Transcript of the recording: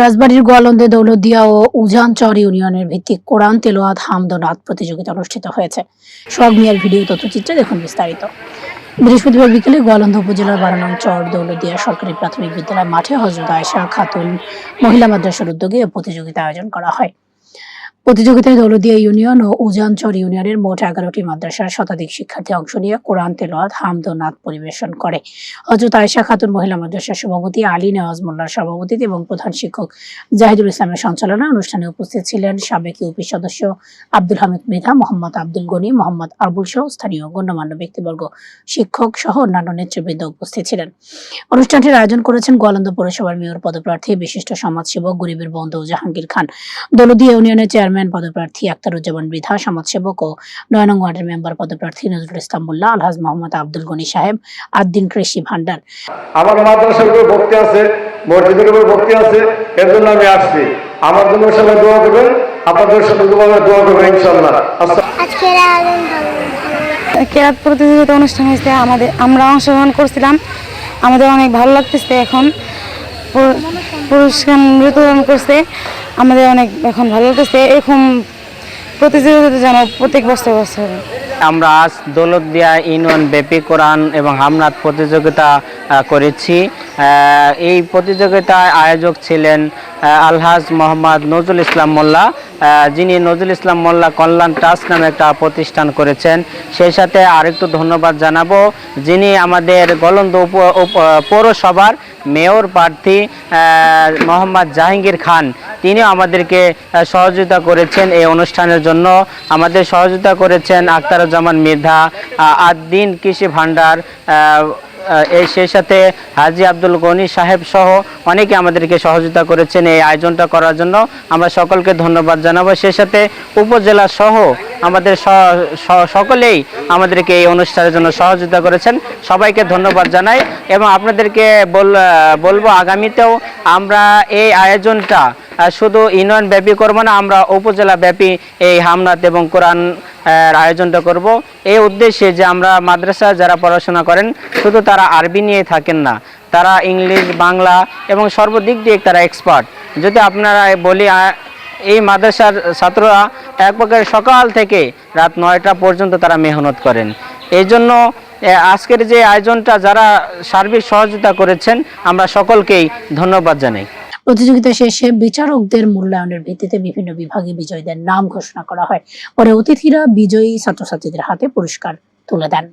রাজবাড়ীর গোয়ালন্দে দৌলতদিয়া ও উজানচর ইউনিয়নের ভিত্তিক কোরআন তেলাওয়াত হামদ ও নাত প্রতিযোগিতা অনুষ্ঠিত হয়েছে। সোহাগ মিয়ার ভিডিও তথ্যচিত্রে দেখুন বিস্তারিত। বৃহস্পতিবার বিকেলে গোয়ালন্দ উপজেলার 12 নং চর দৌলতদিয়া সরকারি প্রাথমিক বিদ্যালয় মাঠে হযরত আয়েশা খাতুন মহিলা মাদ্রাসার উদ্যোগে এ প্রতিযোগিতা আয়োজন করা হয়। প্রতিযোগিতায় দৌলতদিয়া ইউনিয়ন ও উজানচর ইউনিয়নের মোট 11টি মাদ্রাসার শতাধিক শিক্ষার্থী অংশ নিয়ে কোরআন তেলাওয়াত হামদ ও নাত পরিবেশন করে। হযরত আয়েশা খাতুন মহিলা মাদ্রাসার সভাপতি আলী নেওয়াজ মোল্লার সভাপতিত্বে এবং প্রধান শিক্ষক জাহিদুল ইসলামের সঞ্চালনায় অনুষ্ঠানে উপস্থিত ছিলেন সাবেক ইউপি সদস্য আব্দুল হামিদ মৃধা, মোহাম্মদ আব্দুল গনি, মোহাম্মদ আরবুল সহ স্থানীয় গণ্যমান্য ব্যক্তিবর্গ, শিক্ষক সহ অন্যান্য নেতৃবৃন্দ উপস্থিত ছিলেন। অনুষ্ঠানটির আয়োজন করেছেন গোয়ালন্দ পৌরসভার মেয়র পদপ্রার্থী বিশিষ্ট সমাজসেবক গরিবের বন্ধু জাহাঙ্গীর খান, দৌলতদিয়া ইউনিয়নের চেয়ারম্যান পদপ্রার্থী আখতারুজ্জামান মৃধা, সমাজসেবক ও 9 নং ওয়ার্ডের মেম্বার পদপ্রার্থী নজরুল ইসলাম মোল্লা, আলহাজ মোহাম্মদ আব্দুল গনি সাহেব, আদ্দিন কৃষি ভান্ডার। আমার মাদ্রাসার উপর ভক্তি আছে, মসজিদের উপর ভক্তি আছে, এর জন্য আমি আসছি। আমার জন্য সবাই দোয়া করবেন, আপনাদের সাথে দোয়া করবেন ইনশাআল্লাহ। কেরাত প্রতিযোগিতা অনুষ্ঠান হয়েছে, আমরা অংশগ্রহণ করছিলাম, আমাদের অনেক ভালো লাগতেছে। এখন পুরস্কার বিতরণ করছে, আমাদের অনেক এখন ভালো লাগতেছে। এরকম প্রতিযোগিতা যেন প্রত্যেক বছর আমরা আজ দৌলতদিয়া ইউনিয়ন ব্যাপী কোরআন এবং হামনাত প্রতিযোগিতা করেছি। এই প্রতিযোগিতায় আয়োজক ছিলেন আলহাজ মোহাম্মদ নজরুল ইসলাম মোল্লা, যিনি নজরুল ইসলাম মোল্লা কল্যাণ ট্রাস্ট নামে একটা প্রতিষ্ঠান করেছেন। সেই সাথে আরেকটু ধন্যবাদ জানাবো যিনি আমাদের গোয়ালন্দ পৌরসভার মেয়র প্রার্থী মোহাম্মদ জাহাঙ্গীর খান, তিনিও আমাদেরকে সহযোগিতা করেছেন এই অনুষ্ঠানের জন্য। আমাদের সহযোগিতা করেছেন আখতারুজ্জামান মৃধা, আদ্দিন কৃষি ভান্ডার, সেই সাথে হাজি আব্দুল গনি সাহেব সহ অনেকে আমাদেরকে সহযোগিতা করেছেন এই আয়োজনটা করার জন্য। আমরা সকলকে ধন্যবাদ জানাবো। সেই সাথে উপজেলা সহ আমাদের সকলেই আমাদেরকে এই অনুষ্ঠানের জন্য সহযোগিতা করেছেন, সবাইকে ধন্যবাদ জানাই। এবং আপনাদেরকে বলবো আগামীতেও আমরা এই আয়োজনটা শুধু ইউনিয়ন ব্যাপী করবো না, আমরা উপজেলা ব্যাপী এই হামনাত এবং কোরআন আয়োজনটা করব এই উদ্দেশ্যে যে আমরা মাদ্রাসা যারা পড়াশোনা করেন শুধু তারা আরবি নিয়ে থাকেন না, তারা ইংলিশ, বাংলা এবং সর্বদিক দিয়ে তারা এক্সপার্ট। যদি আপনারা বলি এই মাদ্রাসার ছাত্ররা এক প্রকার সকাল থেকে রাত 9টা পর্যন্ত তারা মেহনত করেন। এই জন্য আজকের যে আয়োজনটা যারা সার্বিক সহযোগিতা করেছেন আমরা সকলকেই ধন্যবাদ জানাই। প্রতিযোগিতা শেষে বিচারকদের মূল্যায়নের ভিত্তিতে বিভিন্ন বিভাগে বিজয়ীদের নাম ঘোষণা করা হয়। পরে অতিথিরা বিজয়ী ছাত্রছাত্রীদের হাতে পুরস্কার তুলে দেন।